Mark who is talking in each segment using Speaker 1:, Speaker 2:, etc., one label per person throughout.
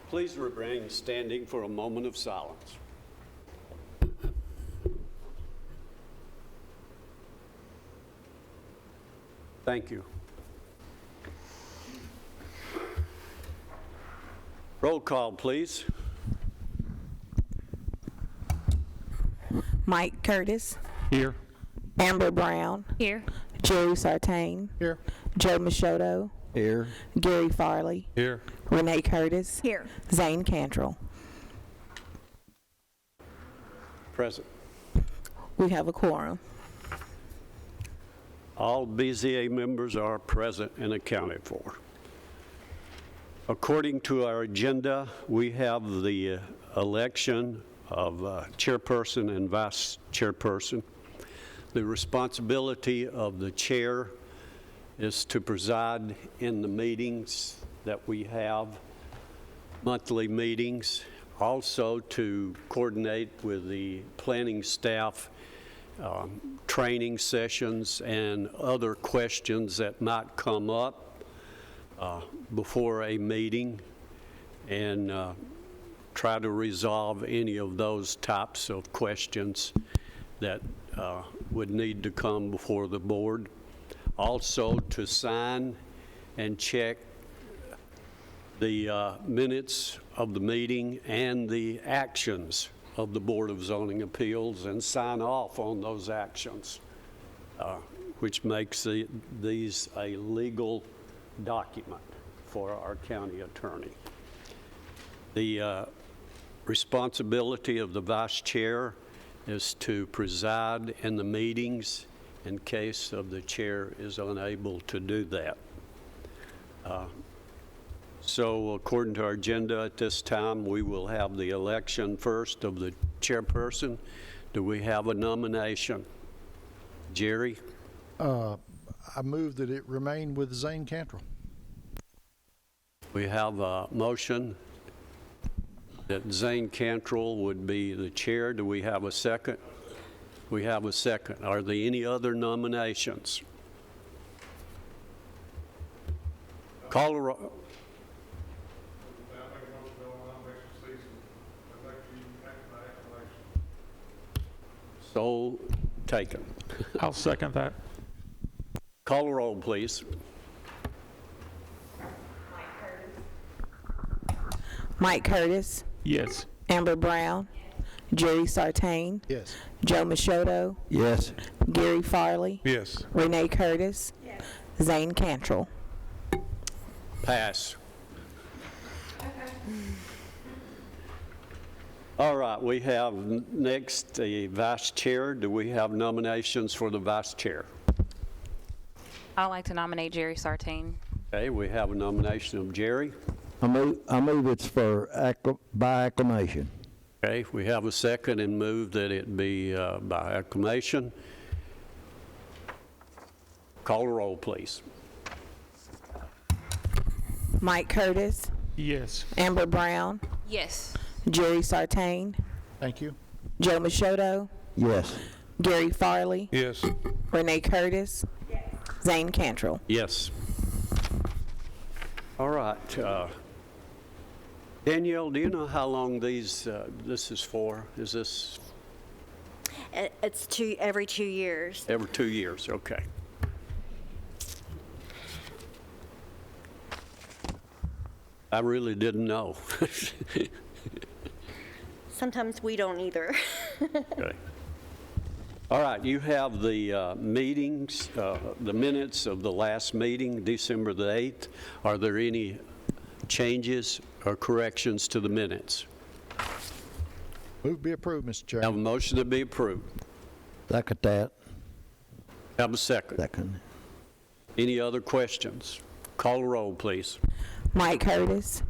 Speaker 1: Please remain standing for a moment of silence. Thank you. Roll call, please.
Speaker 2: Mike Curtis.
Speaker 3: Here.
Speaker 2: Amber Brown.
Speaker 4: Here.
Speaker 2: Jerry Sartain.
Speaker 3: Here.
Speaker 2: Joe Machado.
Speaker 3: Here.
Speaker 2: Gary Farley.
Speaker 3: Here.
Speaker 2: Renee Curtis.
Speaker 4: Here.
Speaker 2: Zane Cantrell.
Speaker 1: Present.
Speaker 2: We have a quorum.
Speaker 1: All BZA members are present and accounted for. According to our agenda, we have the election of chairperson and vice chairperson. The responsibility of the chair is to preside in the meetings that we have, monthly meetings, also to coordinate with the planning staff, training sessions and other questions that might come up before a meeting, and try to resolve any of those types of questions that would need to come before the board. Also to sign and check the minutes of the meeting and the actions of the Board of Zoning Appeals and sign off on those actions, which makes these a legal document for our county attorney. The responsibility of the vice chair is to preside in the meetings in case of the chair is unable to do that. So according to our agenda at this time, we will have the election first of the chairperson. Do we have a nomination? Jerry?
Speaker 3: I move that it remain with Zane Cantrell.
Speaker 1: We have a motion that Zane Cantrell would be the chair. Do we have a second? We have a second. Are there any other nominations? Call a roll. So taken.
Speaker 5: I'll second that.
Speaker 1: Call a roll, please.
Speaker 2: Mike Curtis.
Speaker 5: Yes.
Speaker 2: Amber Brown. Jerry Sartain.
Speaker 3: Yes.
Speaker 2: Joe Machado.
Speaker 3: Yes.
Speaker 2: Gary Farley.
Speaker 5: Yes.
Speaker 2: Renee Curtis. Zane Cantrell.
Speaker 1: Pass. All right, we have next the vice chair. Do we have nominations for the vice chair?
Speaker 4: I'd like to nominate Jerry Sartain.
Speaker 1: Okay, we have a nomination of Jerry.
Speaker 6: I move it's for by acclamation.
Speaker 1: Okay, we have a second and move that it be by acclamation. Call a roll, please.
Speaker 2: Mike Curtis.
Speaker 5: Yes.
Speaker 2: Amber Brown.
Speaker 4: Yes.
Speaker 2: Jerry Sartain.
Speaker 3: Thank you.
Speaker 2: Joe Machado.
Speaker 6: Yes.
Speaker 2: Gary Farley.
Speaker 5: Yes.
Speaker 2: Renee Curtis. Zane Cantrell.
Speaker 1: Yes. All right. Danielle, do you know how long this is for? Is this
Speaker 7: It's every 2 years.
Speaker 1: every 2 years? Okay. I really didn't know.
Speaker 7: Sometimes we don't either.
Speaker 1: Okay. All right, you have the meetings, the minutes of the last meeting, December the 8th. Are there any changes or corrections to the minutes?
Speaker 3: Move be approved, Mr. Chair.
Speaker 1: Have a motion to be approved.
Speaker 6: Second that.
Speaker 1: Have a second.
Speaker 6: Second.
Speaker 1: Any other questions? Call a roll, please.
Speaker 2: Mike Curtis.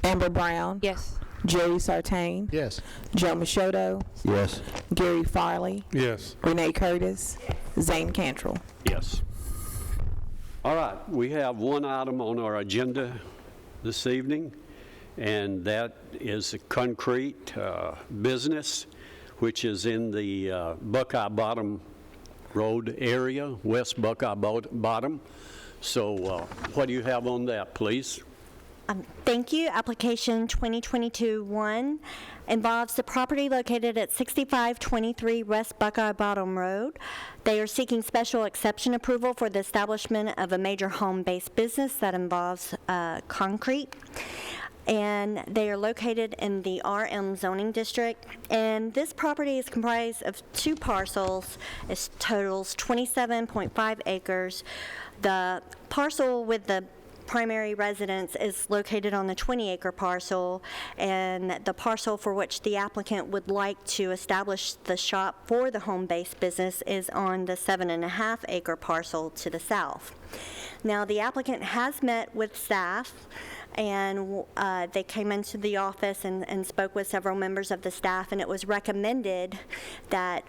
Speaker 2: Amber Brown.
Speaker 4: Yes.
Speaker 2: Jerry Sartain.
Speaker 3: Yes.
Speaker 2: Joe Machado.
Speaker 6: Yes.
Speaker 2: Gary Farley.
Speaker 5: Yes.
Speaker 2: Renee Curtis. Zane Cantrell.
Speaker 1: Yes. All right, we have one item on our agenda this evening, and that is a concrete business, which is in the Buckeye Bottom Road area, West Buckeye Bottom. So what do you have on that, please?
Speaker 7: Thank you. Application 2022-1 involves the property located at 6523 West Buckeye Bottom Road. They are seeking special exception approval for the establishment of a major home-based business that involves concrete. And they are located in the RM zoning district. And this property is comprised of 2 parcels. It totals 27.5 acres. The parcel with the primary residence is located on the 20-acre parcel, and the parcel for which the applicant would like to establish the shop for the home-based business is on the 7.5-acre parcel to the south. Now, the applicant has met with staff, and they came into the office and spoke with several members of the staff, and it was recommended that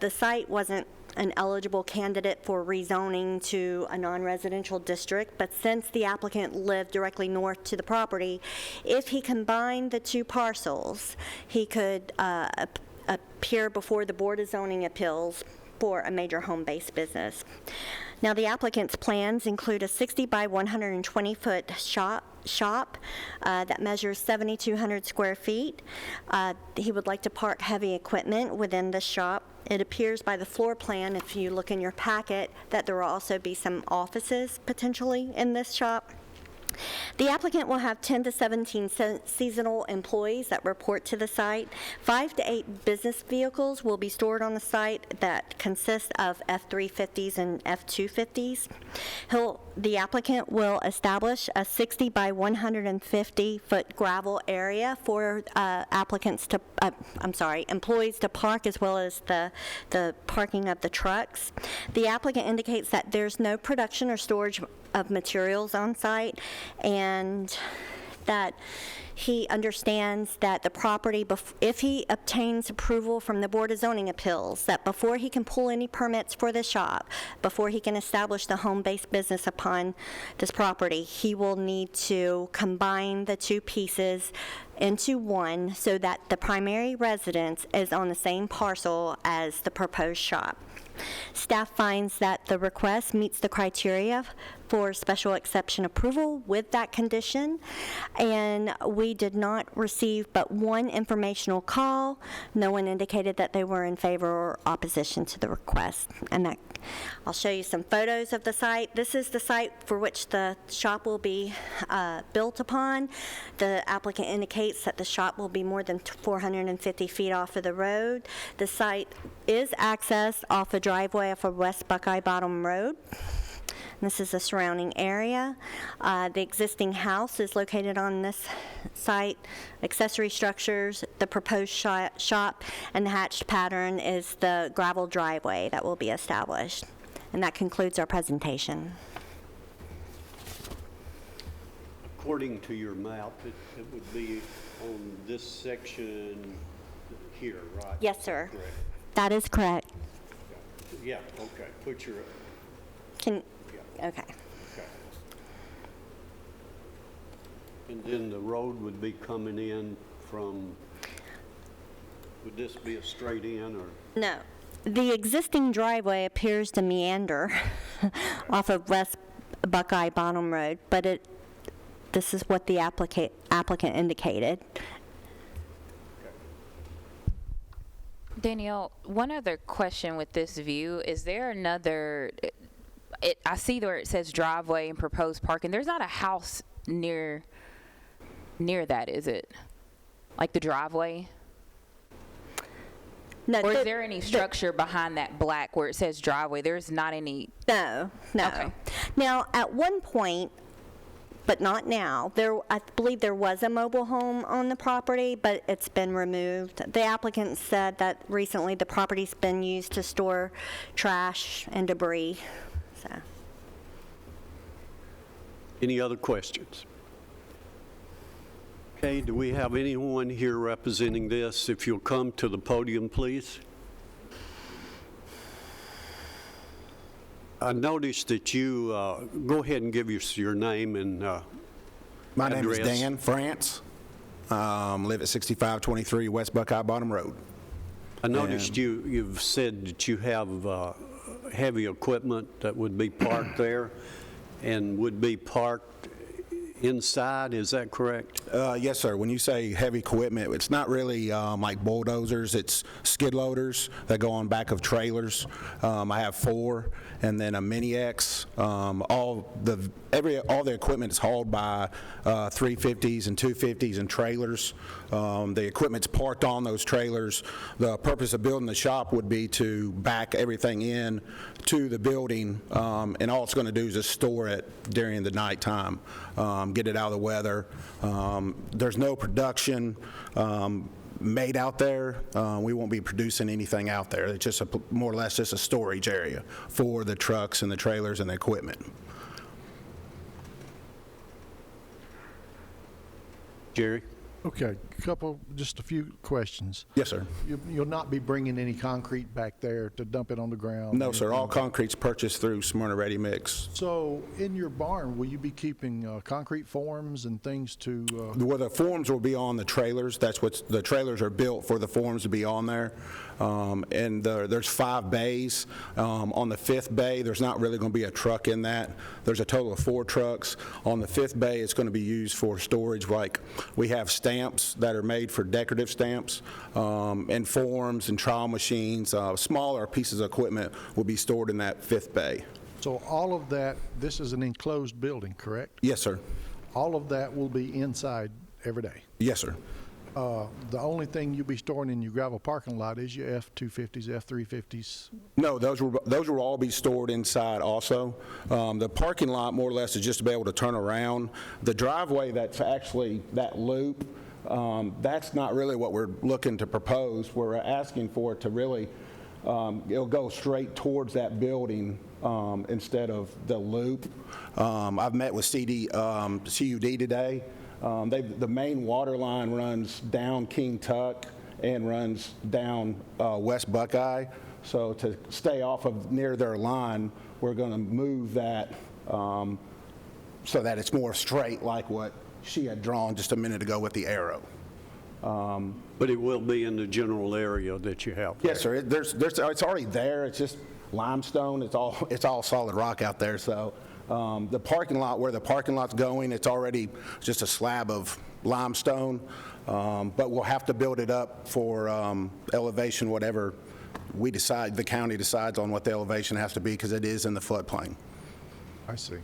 Speaker 7: the site wasn't an eligible candidate for rezoning to a non-residential district, but since the applicant lived directly north to the property, if he combined the 2 parcels, he could appear before the Board of Zoning Appeals for a major home-based business. Now, the applicant's plans include a 60 by 120-foot shop that measures 7,200 square feet. He would like to park heavy equipment within the shop. It appears by the floor plan, if you look in your packet, that there will also be some offices potentially in this shop. The applicant will have 10 to 17 seasonal employees that report to the site. 5 to 8 business vehicles will be stored on the site that consist of F-350s and F-250s. The applicant will establish a 60 by 150-foot gravel area for employees to park, as well as the parking of the trucks. The applicant indicates that there's no production or storage of materials on site, and that he understands that the property, if he obtains approval from the Board of Zoning Appeals, that before he can pull any permits for the shop, before he can establish the home-based business upon this property, he will need to combine the 2 pieces into one so that the primary residence is on the same parcel as the proposed shop. Staff finds that the request meets the criteria for special exception approval with that condition, and we did not receive but 1 informational call. No one indicated that they were in favor or opposition to the request. And that, I'll show you some photos of the site. This is the site for which the shop will be built upon. The applicant indicates that the shop will be more than 450 feet off of the road. The site is accessed off a driveway off of West Buckeye Bottom Road. This is the surrounding area. The existing house is located on this site. Accessory structures, the proposed shop, and the hatched pattern is the gravel driveway that will be established. And that concludes our presentation.
Speaker 1: According to your map, it would be on this section here, right?
Speaker 7: Yes, sir.
Speaker 1: Correct.
Speaker 7: That is correct.
Speaker 1: Yeah, okay. Put your,
Speaker 7: Okay.
Speaker 1: okay. And then the road would be coming in from, would this be a straight in or?
Speaker 7: No. The existing driveway appears to meander off of West Buckeye Bottom Road, but this is what the applicant indicated.
Speaker 4: Danielle, one other question with this view. Is there another, I see where it says driveway and proposed parking. There's not a house near that, is it? Like the driveway?
Speaker 7: No,
Speaker 4: Or is there any structure behind that black where it says driveway? There's not any.
Speaker 7: No.
Speaker 4: Okay.
Speaker 7: Now, at one point, but not now, I believe there was a mobile home on the property, but it's been removed. The applicant said that recently the property's been used to store trash and debris. So.
Speaker 1: Any other questions? Okay, do we have anyone here representing this? If you'll come to the podium, please. I noticed that you, go ahead and give us your name and
Speaker 8: My name is
Speaker 1: address.
Speaker 8: Dan France. Live at 6523 West Buckeye Bottom Road.
Speaker 1: I noticed you've said that you have heavy equipment that would be parked there and would be parked inside, is that correct?
Speaker 8: Yes, sir. When you say heavy equipment, it's not really like bulldozers. It's skid loaders that go on back of trailers. I have 4, and then a Mini X. All the equipment is hauled by 350s and 250s and trailers. The equipment's parked on those trailers. The purpose of building the shop would be to back everything in to the building, and all it's going to do is just store it during the nighttime, get it out of the weather. There's no production made out there. We won't be producing anything out there. It's just more or less just a storage area for the trucks and the trailers and the equipment.
Speaker 1: Jerry?
Speaker 3: Okay, just a few questions.
Speaker 8: Yes, sir.
Speaker 3: You'll not be bringing any concrete back there to dump it on the ground?
Speaker 8: No, sir. All concrete's purchased through Smyrna Ready Mix.
Speaker 3: So in your barn, will you be keeping concrete forms and things to?
Speaker 8: Well, the forms will be on the trailers. That's what the trailers are built for, the forms to be on there. And there's 5 bays. On the 5th bay, there's not really going to be a truck in that. There's a total of 4 trucks. On the 5th bay, it's going to be used for storage. Like we have stamps that are made for decorative stamps, and forms and trial machines. Smaller pieces of equipment will be stored in that 5th bay.
Speaker 3: So all of that, this is an enclosed building, correct?
Speaker 8: Yes, sir.
Speaker 3: All of that will be inside every day?
Speaker 8: Yes, sir.
Speaker 3: The only thing you'll be storing in your gravel parking lot is your F-250s, F-350s?
Speaker 8: No, those will all be stored inside also. The parking lot, more or less, is just to be able to turn around. The driveway that's actually that loop, that's not really what we're looking to propose. We're asking for it to really, it'll go straight towards that building instead of the loop. I've met with CUD today. The main water line runs down King Tuck and runs down West Buckeye. So to stay off of near their line, we're going to move that so that it's more straight, like what she had drawn just a minute ago with the arrow.
Speaker 1: But it will be in the general area that you have.
Speaker 8: Yes, sir. It's already there. It's just limestone. It's all solid rock out there. So the parking lot, where the parking lot's going, it's already just a slab of limestone. But we'll have to build it up for elevation, whatever we decide, the county decides on what the elevation has to be, because it is in the floodplain.
Speaker 3: I see.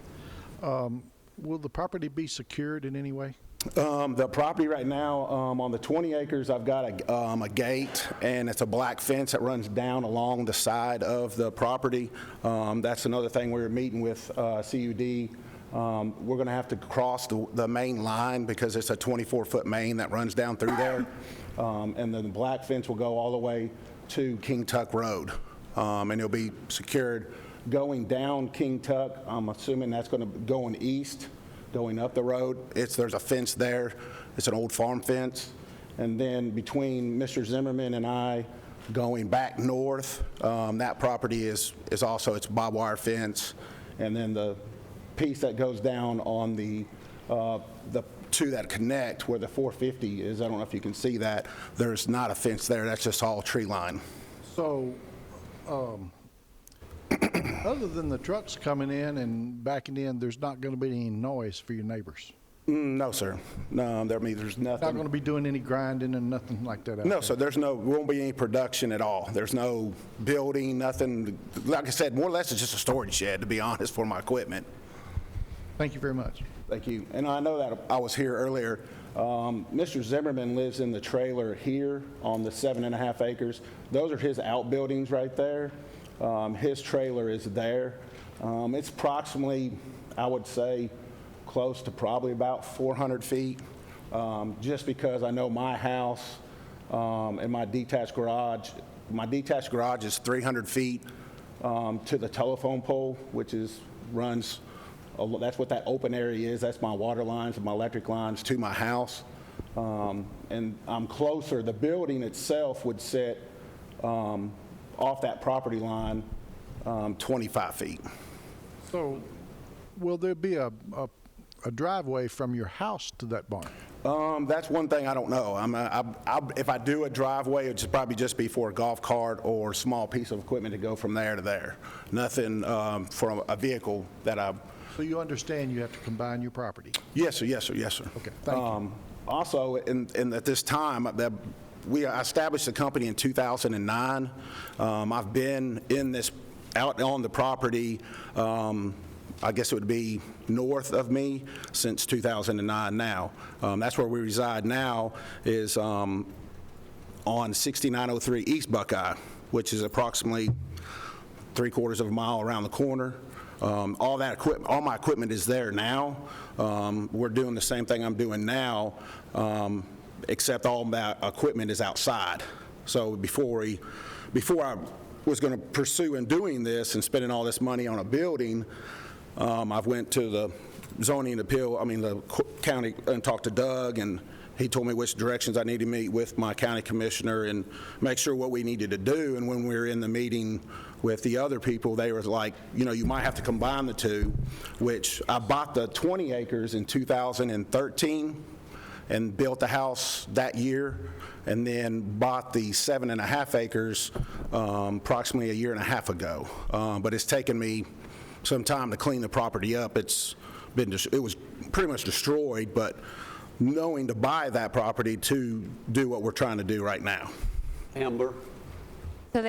Speaker 3: Will the property be secured in any way?
Speaker 8: The property right now, on the 20 acres, I've got a gate, and it's a black fence that runs down along the side of the property. That's another thing we were meeting with CUD. We're going to have to cross the main line because it's a 24-foot main that runs down through there. And then the black fence will go all the way to King Tuck Road. And it'll be secured going down King Tuck. I'm assuming that's going to be going east. Going up the road, there's a fence there. It's an old farm fence. And then between Mr. Zimmerman and I, going back north, that property is also, it's barbed wire fence. And then the piece that goes down on the two that connect where the 450 is, I don't know if you can see that, there's not a fence there. That's just all tree line.
Speaker 3: So, other than the trucks coming in and backing in, there's not going to be any noise for your neighbors?
Speaker 8: No, sir. No, there's nothing.
Speaker 3: Not going to be doing any grinding and nothing like that out
Speaker 8: No,
Speaker 3: there?
Speaker 8: so won't be any production at all. There's no building, nothing. Like I said, more or less it's just a storage shed, to be honest, for my equipment.
Speaker 3: Thank you very much.
Speaker 8: Thank you. And I know that I was here earlier. Mr. Zimmerman lives in the trailer here on the 7.5 acres. Those are his outbuildings right there. His trailer is there. It's approximately, I would say, close to probably about 400 feet, just because I know my house and my detached garage is 300 feet to the telephone pole, which runs, that's what that open area is. That's my water lines and my electric lines to my house. And I'm closer. The building itself would sit off that property line 25 feet.
Speaker 3: So, will there be a driveway from your house to that barn?
Speaker 8: That's one thing I don't know. If I do a driveway, it would probably just be for a golf cart or a small piece of equipment to go from there to there. Nothing for a vehicle that
Speaker 3: So you understand you have to combine your property?
Speaker 8: Yes, sir, yes, sir, yes, sir.
Speaker 3: Okay, thank you.
Speaker 8: Also, at this time, I established the company in 2009. I've been out on the property, I guess it would be north of me, since 2009 now. That's where we reside now, is on 6903 East Buckeye, which is approximately 3/4 of a mile around the corner. All my equipment is there now. We're doing the same thing I'm doing now, except all my equipment is outside. So before I was going to pursue in doing this and spending all this money on a building, I've went to the zoning appeal, the county, and talked to Doug, and he told me which directions I need to meet with my county commissioner and make sure what we needed to do. And when we were in the meeting with the other people, they were like, you might have to combine the two, which I bought the 20 acres in 2013 and built the house that year, and then bought the 7.5 acres approximately a year and a half ago. But it's taken me some time to clean the property up. It was pretty much destroyed, but knowing to buy that property to do what we're trying to do right now.
Speaker 1: Amber?
Speaker 4: So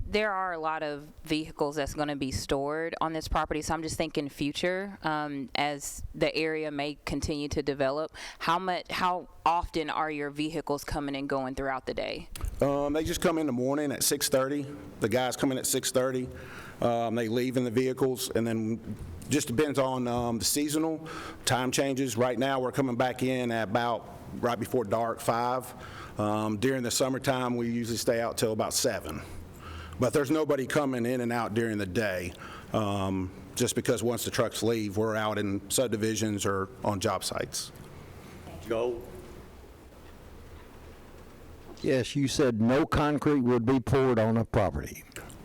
Speaker 4: there are a lot of vehicles that's going to be stored on this property, so I'm just thinking future, as the area may continue to develop, how often are your vehicles coming and going throughout the day?
Speaker 8: They just come in the morning at 6:30. The guys come in at 6:30. They leave in the vehicles, and then just depends on the seasonal time changes. Right now, we're coming back in at about right before dark, 5. During the summertime, we usually stay out till about 7. But there's nobody coming in and out during the day, just because once the trucks leave, we're out in subdivisions or on job sites.
Speaker 1: Joe?
Speaker 6: Yes, you said no concrete would be poured on a property.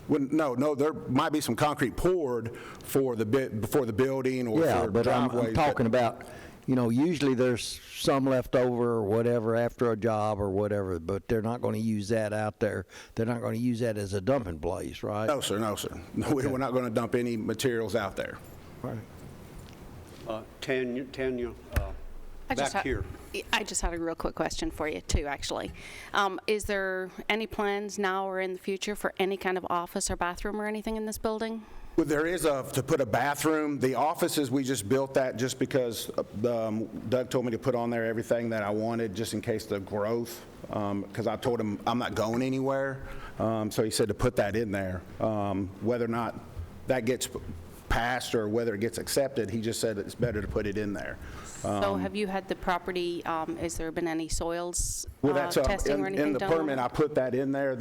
Speaker 8: No, there might be some concrete poured for the building or
Speaker 6: Yeah,
Speaker 8: for
Speaker 6: but
Speaker 8: driveways.
Speaker 6: I'm talking about, usually there's some left over or whatever after a job or whatever, but they're not going to use that out there. They're not going to use that as a dumping place, right?
Speaker 8: No, sir, no, sir. No,
Speaker 6: Okay.
Speaker 8: we're not going to dump any materials out there.
Speaker 6: Right.
Speaker 1: Tanya, back here.
Speaker 9: I just had a real quick question for you, too, actually. Is there any plans now or in the future for any kind of office or bathroom or anything in this building?
Speaker 8: Well, there is to put a bathroom. The offices, we just built that just because Doug told me to put on there everything that I wanted, just in case the growth, because I told him I'm not going anywhere. So he said to put that in there. Whether or not that gets passed or whether it gets accepted, he just said it's better to put it in there.
Speaker 9: So have you had the property, has there been any soils
Speaker 8: Well, that's
Speaker 9: testing or anything
Speaker 8: in the
Speaker 9: done on
Speaker 8: permit,
Speaker 9: it?
Speaker 8: I put that in there.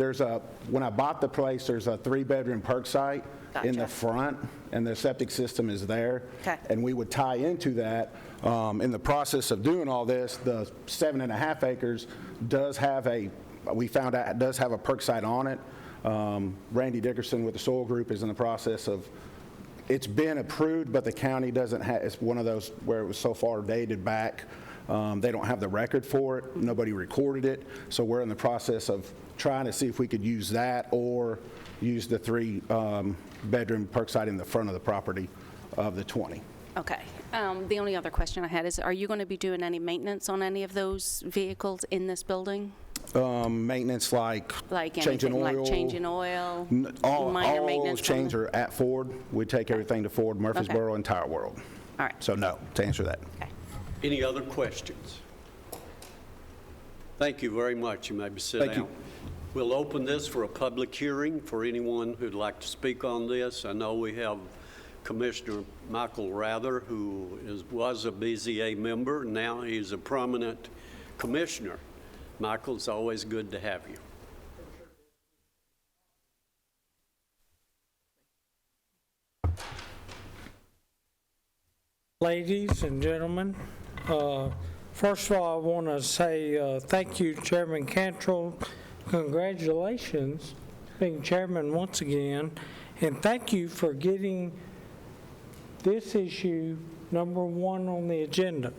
Speaker 8: When I bought the place, there's a 3-bedroom perk site in the
Speaker 9: Gotcha.
Speaker 8: front, and the septic system is there.
Speaker 9: Okay.
Speaker 8: And we would tie into that. In the process of doing all this, the 7.5 acres we found out it does have a perk site on it. Randy Dickerson with the Soil Group is in the process of, it's been approved, but the county doesn't have, it's one of those where it was so far dated back, they don't have the record for it, nobody recorded it, so we're in the process of trying to see if we could use that or use the 3-bedroom perk site in the front of the property of the 20.
Speaker 9: Okay. The only other question I had is, are you going to be doing any maintenance on any of those vehicles in this building?
Speaker 8: Maintenance like changing
Speaker 9: anything,
Speaker 8: oil?
Speaker 9: like changing oil,
Speaker 8: All
Speaker 9: minor
Speaker 8: those
Speaker 9: maintenance?
Speaker 8: changes are at Ford. We take everything to Ford, Murfreesboro, and Tire World.
Speaker 9: All right.
Speaker 8: So no, to answer that.
Speaker 9: Okay.
Speaker 1: Any other questions? Thank you very much. You may be sit down.
Speaker 8: Thank you.
Speaker 1: We'll open this for a public hearing for anyone who'd like to speak on this. I know we have Commissioner Michael Rather, who was a BZA member. Now he's a prominent commissioner. Michael, it's always good to have you.
Speaker 5: Ladies and gentlemen, first of all, I want to say thank you, Chairman Cantrell. Congratulations, being chairman once again, and thank you for getting this issue #1 on the agenda.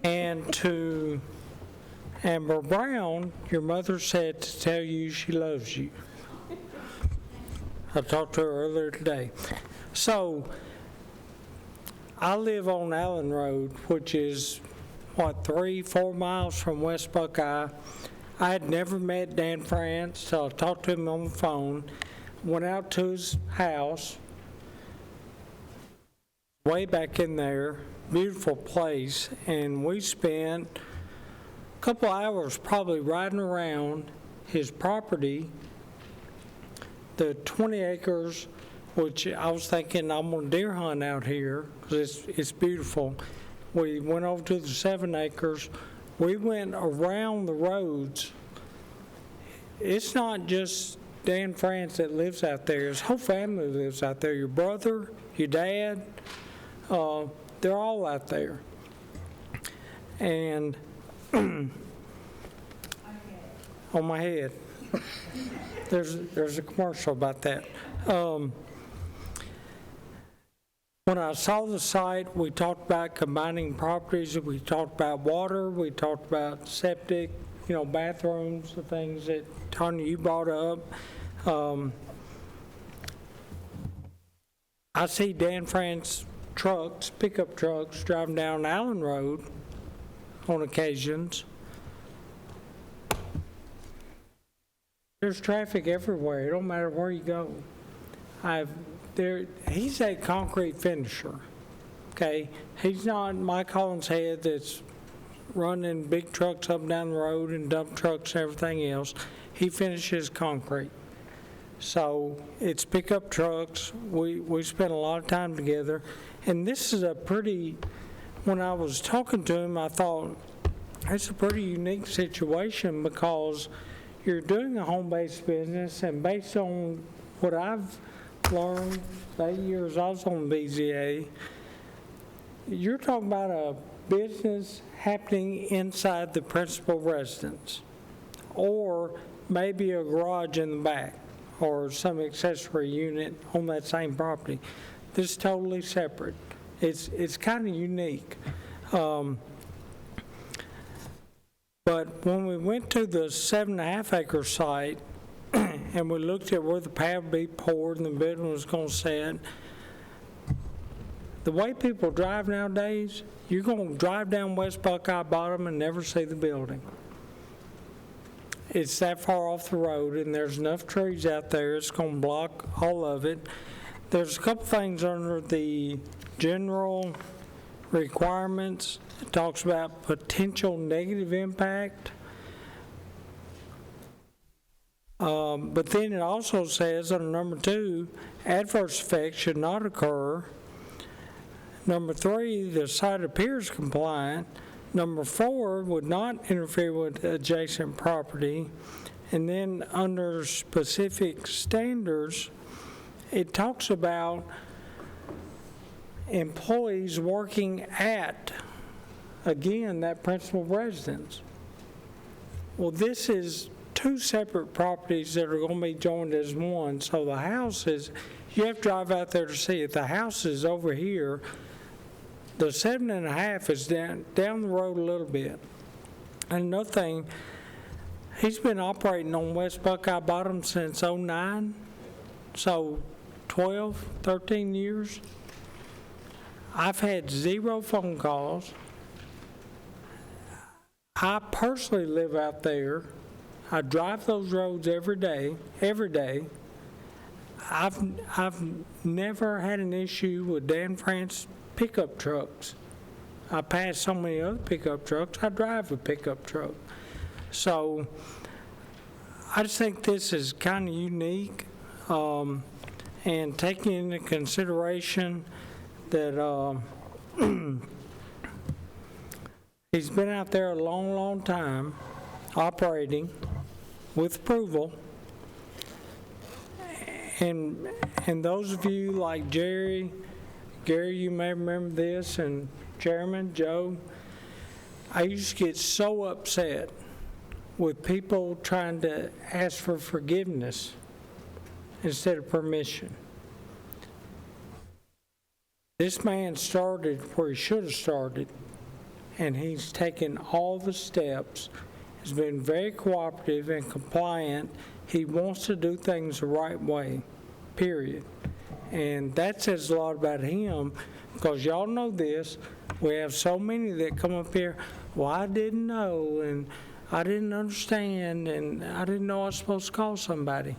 Speaker 5: And to Amber Brown, your mother said to tell you she loves you. I talked to her earlier today. So, I live on Allen Road, which is, 3-4 miles from West Buckeye. I had never met Dan France, so I talked to him on the phone, went out to his house, way back in there, beautiful place, and we spent a couple hours probably riding around his property, the 20 acres, which I was thinking I'm going to deer hunt out here because it's beautiful. We went over to the 7 acres. We went around the roads. It's not just Dan France that lives out there. His whole family lives out there. Your brother, your dad, they're all out there. And on my head. There's a commercial about that. When I saw the site, we talked about combining properties. We talked about water. We talked about septic, bathrooms, the things that, Tanya, you brought up. I see Dan France trucks, pickup trucks, driving down Allen Road on occasions. There's traffic everywhere. It don't matter where you go. He's a concrete finisher, okay? He's not Mike Hollinshead that's running big trucks up and down the road and dump trucks and everything else. He finishes concrete. So it's pickup trucks. We spent a lot of time together. And this is when I was talking to him, I thought, it's a pretty unique situation because you're doing a home-based business, and based on what I've learned the 8 years I was on BZA, you're talking about a business happening inside the principal residence, or maybe a garage in the back, or some accessory unit on that same property. This is totally separate. It's kind of unique. But when we went to the 7.5 acre site and we looked at where the pad would be poured and the building was going to sit, the way people drive nowadays, you're going to drive down West Buckeye Bottom and never see the building. It's that far off the road, and there's enough trees out there, it's going to block all of it. There's a couple things under the general requirements. It talks about potential negative impact. But then it also says under number 2, adverse effects should not occur. Number 3, the site appears compliant. Number 4, would not interfere with adjacent property. And then under specific standards, it talks about employees working at, again, that principal residence. Well, this is 2 separate properties that are going to be joined as one. So the house is, you have to drive out there to see it. The house is over here. The 7.5 is down the road a little bit. And another thing, he's been operating on West Buckeye Bottom since 2009, so 12, 13 years. I've had 0 phone calls. I personally live out there. I drive those roads every day. I've never had an issue with Dan France pickup trucks. I pass so many other pickup trucks. I drive a pickup truck. So I just think this is kind of unique, and taking into consideration that he's been out there a long time operating with approval. And those of you like Gary, you may remember this, and Chairman Joe, I used to get so upset with people trying to ask for forgiveness instead of permission. This man started where he should have started, and he's taken all the steps. He's been very cooperative and compliant. He wants to do things the right way. period. And that says a lot about him, because y'all know this, we have so many that come up here, well, I didn't know, and I didn't understand, and I didn't know I was supposed to call somebody.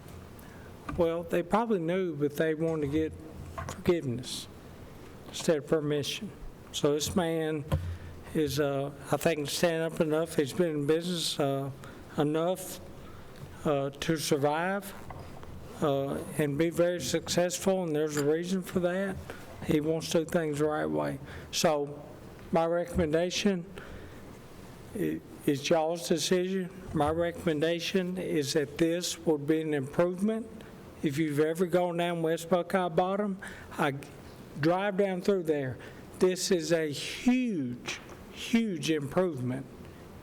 Speaker 5: Well, they probably knew, but they wanted to get forgiveness instead of permission. So this man is, I think, stand up enough. He's been in business enough to survive and be very successful, and there's a reason for that. He wants to do things the right way. So my recommendation is y'all's decision. My recommendation is that this would be an improvement. If you've ever gone down West Buckeye Bottom, I drive down through there. This is a huge, huge improvement.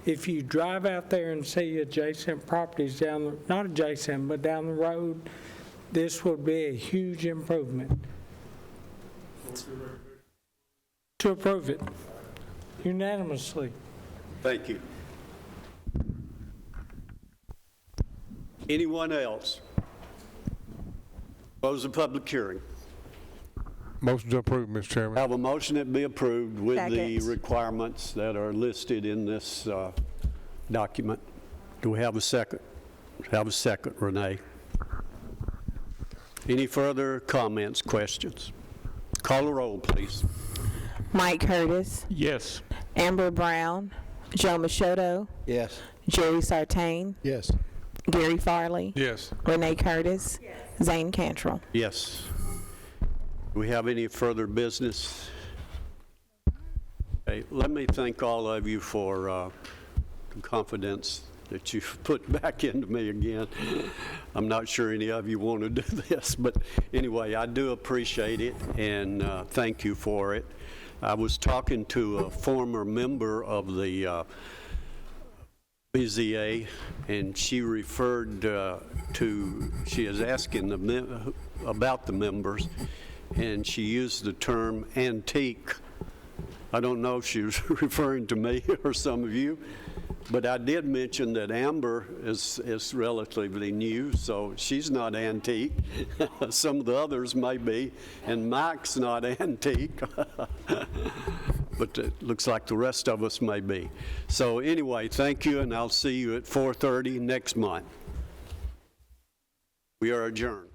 Speaker 5: If you drive out there and see adjacent properties down, not adjacent, but down the road, this would be a huge improvement. To approve it unanimously.
Speaker 1: Thank you. Anyone else? Close the public hearing.
Speaker 10: Motion to approve, Mr. Chairman.
Speaker 1: Have a motion that be approved with the
Speaker 2: Second.
Speaker 1: requirements that are listed in this document. Do we have a second? Have a second, Renee. Any further comments, questions? Call the roll, please.
Speaker 2: Mike Curtis,
Speaker 10: Yes.
Speaker 2: Amber Brown, Joe Machado,
Speaker 6: Yes.
Speaker 2: Jerry Sartain,
Speaker 3: Yes.
Speaker 2: Gary Farley,
Speaker 10: Yes.
Speaker 2: Renee Curtis, Zane Cantrell.
Speaker 1: Yes. Do we have any further business? Okay, let me thank all of you for the confidence that you've put back into me again. I'm not sure any of you want to do this, but anyway, I do appreciate it, and thank you for it. I was talking to a former member of the BZA, and she referred she is asking about the members, and she used the term antique. I don't know if she was referring to me or some of you, but I did mention that Amber is relatively new, so she's not antique. Some of the others may be, and Mike's not antique, but it looks like the rest of us may be. So anyway, thank you, and I'll see you at 4:30 next month. We are adjourned.